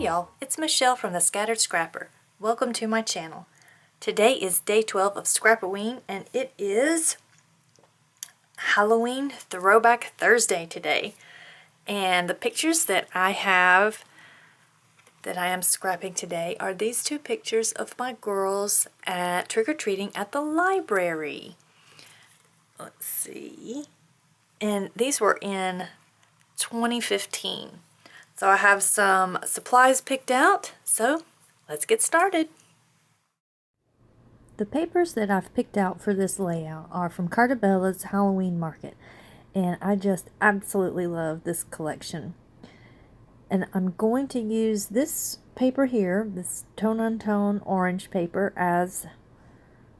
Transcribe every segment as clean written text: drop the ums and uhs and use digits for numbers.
Hey y'all, it's Michelle from the Scattered Scrapper. Welcome to my channel. Today is day 12 of Scrap-O-Ween and it is Halloween Throwback Thursday today. And the pictures that I have that I am scrapping today are these two pictures of my girls at trick-or-treating at the library. Let's see. And these were in 2015. So I have some supplies picked out, so let's get started. The papers that I've picked out for this layout are from Cartabella's Halloween Market, and I just absolutely love this collection. And I'm going to use this paper here, this tone-on-tone orange paper, as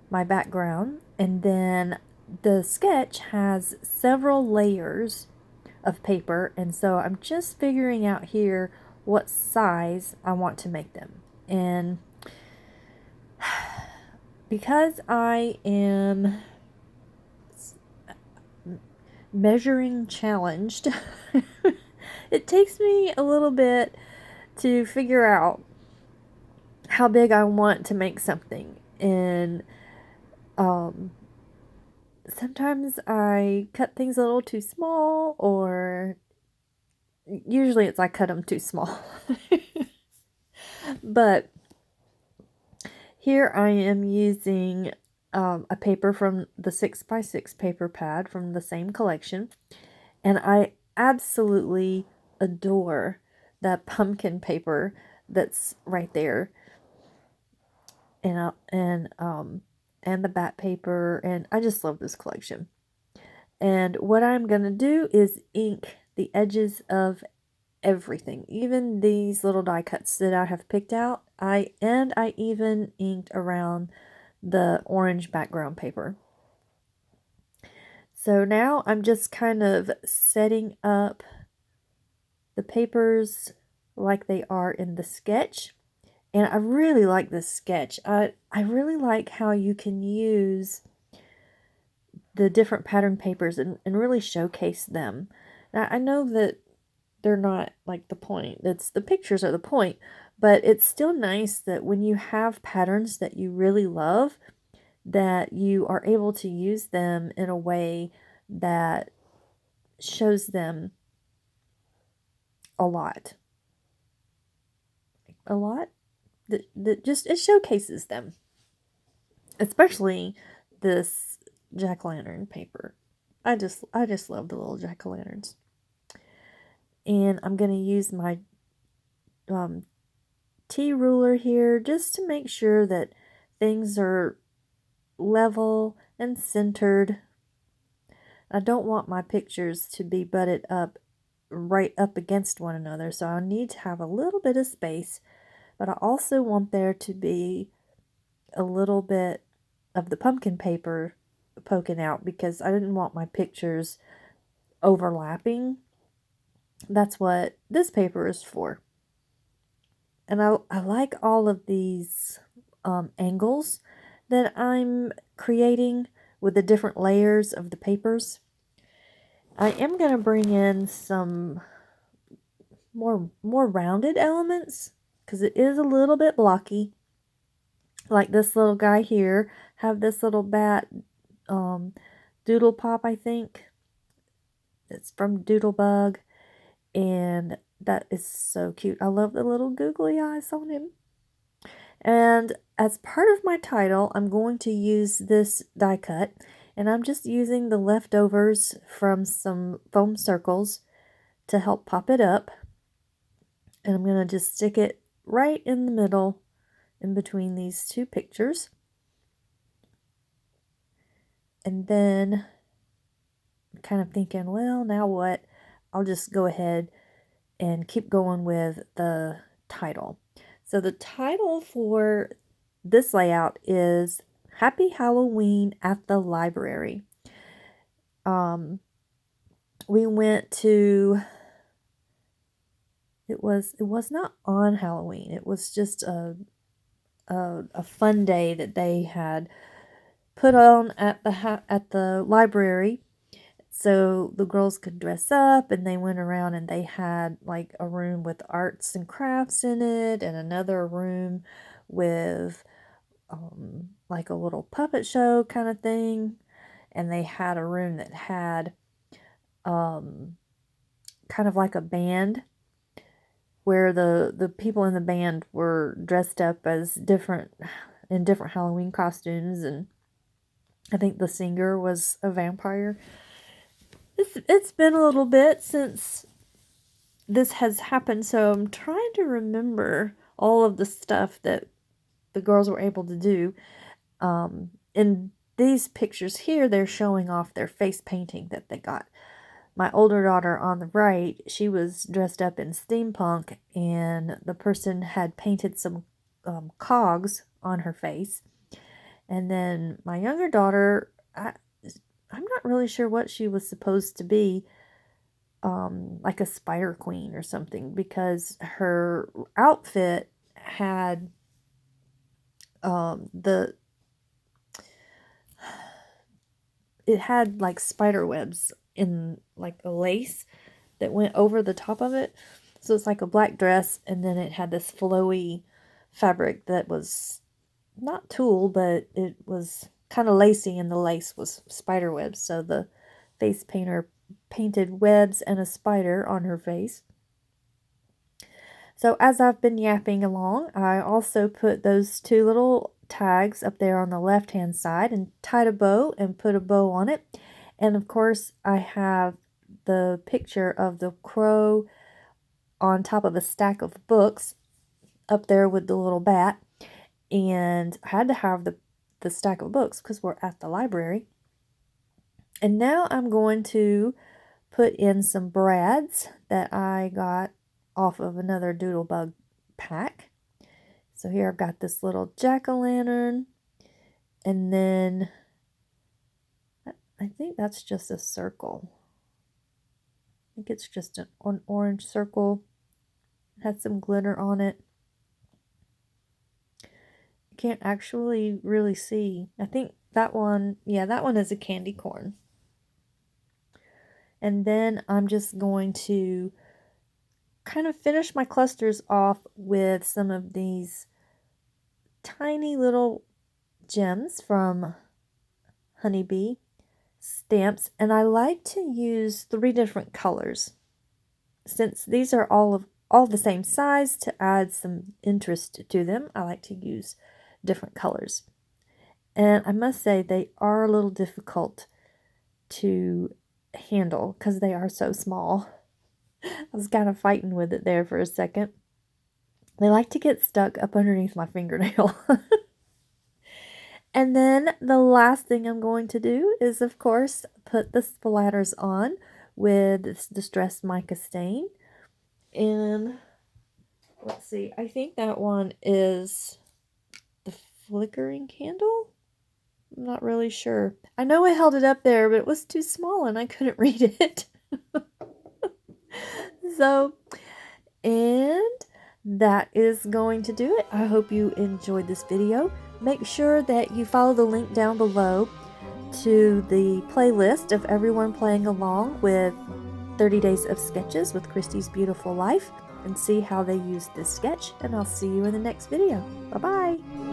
my background, and then the sketch has several layers of paper, and so I'm just figuring out here what size I want to make them. And because I am measuring challenged, it takes me a little bit to figure out how big I want to make something. And sometimes I cut things a little too small, or usually it's I cut them too small. But here I am using a paper from the 6x6 paper pad from the same collection, and I absolutely adore that pumpkin paper that's right there, and the bat paper, and I just love this collection. And what I'm gonna do is ink the edges of everything, even these little die cuts that I have picked out. I even inked around the orange background paper. So now I'm just kind of setting up the papers like they are in the sketch. And I really like this sketch. I really like how you can use the different pattern papers and really showcase them. Now, I know that they're not like the point. The pictures are the point, but it's still nice that when you have patterns that you really love, that you are able to use them in a way that shows them a lot. That just, it showcases them. Especially this jack-o'-lantern paper. I just love the little jack-o'-lanterns. And I'm going to use my T-ruler here just to make sure that things are level and centered. I don't want my pictures to be butted up right up against one another, so I need to have a little bit of space, but I also want there to be a little bit of the pumpkin paper poking out because I didn't want my pictures overlapping. That's what this paper is for. And I like all of these angles that I'm creating with the different layers of the papers. I am going to bring in some more rounded elements because it is a little bit blocky. Like this little guy here, have this little bat Doodle Pop, I think. It's from Doodlebug, and that is so cute. I love the little googly eyes on him. And as part of my title, I'm going to use this die cut, and I'm just using the leftovers from some foam circles to help pop it up. And I'm going to just stick it right in the middle, in between these two pictures. And then I'm kind of thinking, well, now what? I'll just go ahead and keep going with the title. So the title for this layout is Happy Halloween at the Library. We went to, it was not on Halloween. It was just a fun day that they had put on at the library, So the girls could dress up, and they went around and they had like a room with arts and crafts in it, and another room with like a little puppet show kind of thing. And they had a room that had kind of like a band where the people in the band were dressed up as different Halloween costumes, and I think the singer was a vampire. It's been a little bit since this has happened, so I'm trying to remember all of the stuff that the girls were able to do. In these pictures here, they're showing off their face painting that they got. My older daughter on the right, she was dressed up in steampunk, and the person had painted some cogs on her face. And then my younger daughter, I'm not really sure what she was supposed to be, like a spider queen or something, because her outfit had it had like spider webs in like a lace that went over the top of it. So it's like a black dress, and then it had this flowy fabric that was not tulle, but it was kind of lacy, and the lace was spider webs. So the face painter painted webs and a spider on her face. So as I've been yapping along, I also put those two little tags up there on the left hand side and tied a bow and put a bow on it. And of course I have the picture of the crow on top of a stack of books up there with the little bat. And I had to have the stack of books because we're at the library. And now I'm going to put in some brads that I got off of another Doodlebug pack. So here I've got this little jack-o'-lantern, and then I think that's just a circle. I think it's just an orange circle. It has some glitter on it. You can't actually really see. I think that one, yeah, that one is a candy corn. And then I'm just going to kind of finish my clusters off with some of these tiny little gems from Honeybee stamps, and I like to use 3 different colors. Since these are all the same size, to add some interest to them, I like to use different colors. And I must say they are a little difficult to handle because they are so small. I was kind of fighting with it there for a second. They like to get stuck up underneath my fingernail. And then the last thing I'm going to do is, of course, put the splatters on with this Distress Mica stain. And let's see, I think that one is the Flickering Candle? I'm not really sure. I know I held it up there, but it was too small and I couldn't read it. So, and that is going to do it. I hope you enjoyed this video. Make sure that you follow the link down below to the playlist of everyone playing along with 30 Days of Sketches with Christy's Beautiful Life and see how they use this sketch. And I'll see you in the next video. Bye-bye.